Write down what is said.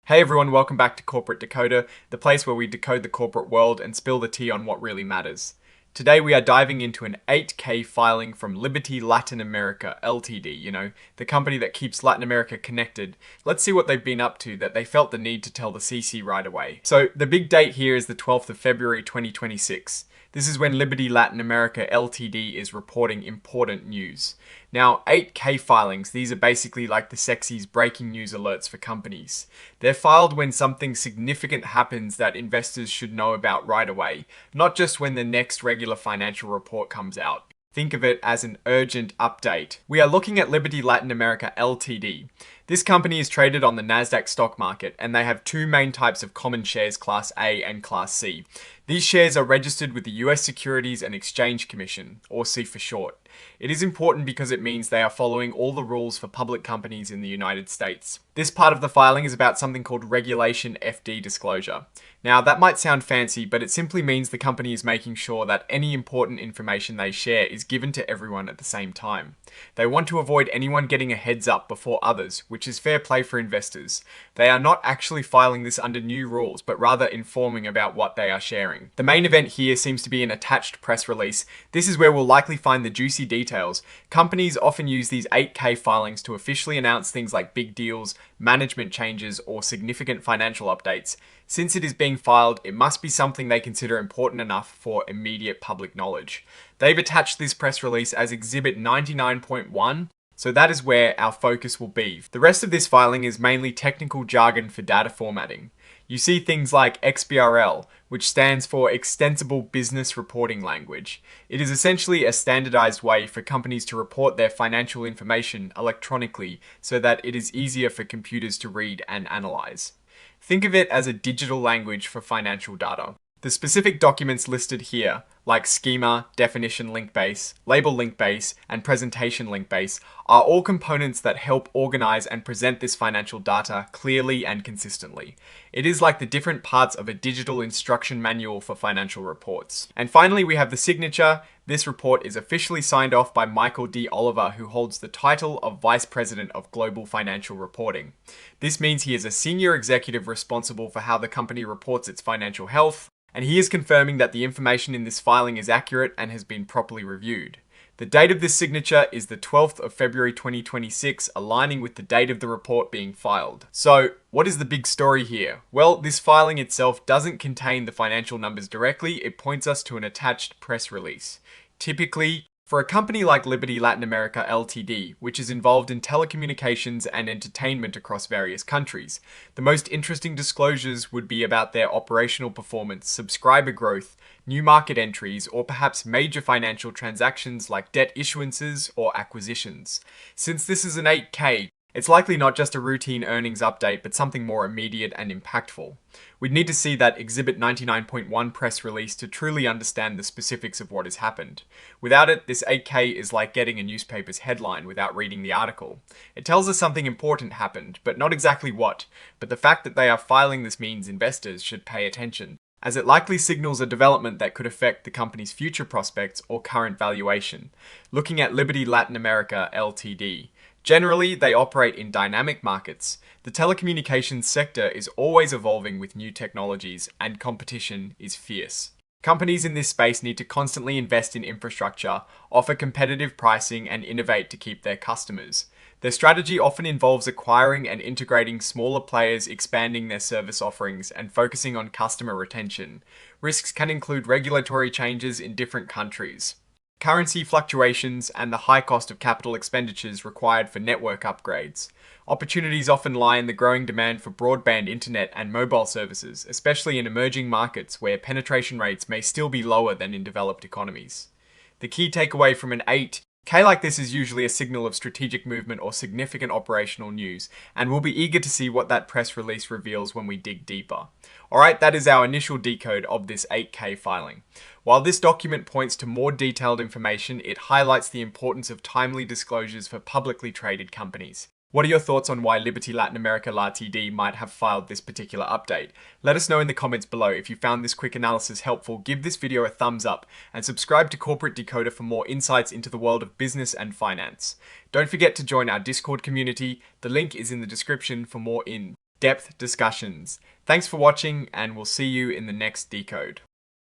Hey everyone, welcome back to Corporate Decoder, the place where we decode the corporate world and spill the tea on what really matters. Today we are diving into an 8K filing from Liberty Latin America Ltd, the company that keeps Latin America connected. Let's see what they've been up to that they felt the need to tell the CC right away. So the big date here is the 12th of February 2026. This is when Liberty Latin America Ltd is reporting important news. Now, 8K filings, these are basically like the Sexy's breaking news alerts for companies. They're filed when something significant happens that investors should know about right away, not just when the next regular financial report comes out. Think of it as an urgent update. We are looking at Liberty Latin America Ltd. This company is traded on the Nasdaq stock market, and they have two main types of common shares, Class A and Class C. These shares are registered with the US Securities and Exchange Commission, or C for short. It is important because it means they are following all the rules for public companies in the United States. This part of the filing is about something called Regulation FD disclosure. Now, that might sound fancy, but it simply means the company is making sure that any important information they share is given to everyone at the same time. They want to avoid anyone getting a heads up before others, which is fair play for investors. They are not actually filing this under new rules, but rather informing about what they are sharing. The main event here seems to be an attached press release. This is where we'll likely find the juicy details. Companies often use these 8K filings to officially announce things like big deals, management changes, or significant financial updates. Since it is being filed, it must be something they consider important enough for immediate public knowledge. They've attached this press release as Exhibit 99.1, so that is where our focus will be. The rest of this filing is mainly technical jargon for data formatting. You see things like XBRL, which stands for Extensible Business Reporting Language. It is essentially a standardized way for companies to report their financial information electronically so that it is easier for computers to read and analyze. Think of it as a digital language for financial data. The specific documents listed here, like schema, definition link base, label link base, and presentation link base, are all components that help organize and present this financial data clearly and consistently. It is like the different parts of a digital instruction manual for financial reports. And finally, we have the signature. This report is officially signed off by Michael D. Oliver, who holds the title of Vice President of Global Financial Reporting. This means he is a senior executive responsible for how the company reports its financial health, and he is confirming that the information in this filing is accurate and has been properly reviewed. The date of this signature is the 12th of February 2026, aligning with the date of the report being filed. So, what is the big story here? Well, this filing itself doesn't contain the financial numbers directly, it points us to an attached press release. Typically, for a company like Liberty Latin America Ltd, which is involved in telecommunications and entertainment across various countries, the most interesting disclosures would be about their operational performance, subscriber growth, new market entries, or perhaps major financial transactions like debt issuances or acquisitions. Since this is an 8K, it's likely not just a routine earnings update, but something more immediate and impactful. We'd need to see that Exhibit 99.1 press release to truly understand the specifics of what has happened. Without it, this 8K is like getting a newspaper's headline without reading the article. It tells us something important happened, but not exactly what. But the fact that they are filing this means investors should pay attention, as it likely signals a development that could affect the company's future prospects or current valuation. Looking at Liberty Latin America Ltd. Generally, they operate in dynamic markets. The telecommunications sector is always evolving with new technologies, and competition is fierce. Companies in this space need to constantly invest in infrastructure, offer competitive pricing, and innovate to keep their customers. Their strategy often involves acquiring and integrating smaller players, expanding their service offerings, and focusing on customer retention. Risks can include regulatory changes in different countries, currency fluctuations, and the high cost of capital expenditures required for network upgrades. Opportunities often lie in the growing demand for broadband internet and mobile services, especially in emerging markets where penetration rates may still be lower than in developed economies. The key takeaway from an 8K like this is usually a signal of strategic movement or significant operational news, and we'll be eager to see what that press release reveals when we dig deeper. Alright, that is our initial decode of this 8K filing. While this document points to more detailed information, it highlights the importance of timely disclosures for publicly traded companies. What are your thoughts on why Liberty Latin America Ltd might have filed this particular update? Let us know in the comments below. If you found this quick analysis helpful, give this video a thumbs up and subscribe to Corporate Decoder for more insights into the world of business and finance. Don't forget to join our Discord community. The link is in the description for more in-depth discussions. Thanks for watching, and we'll see you in the next decode.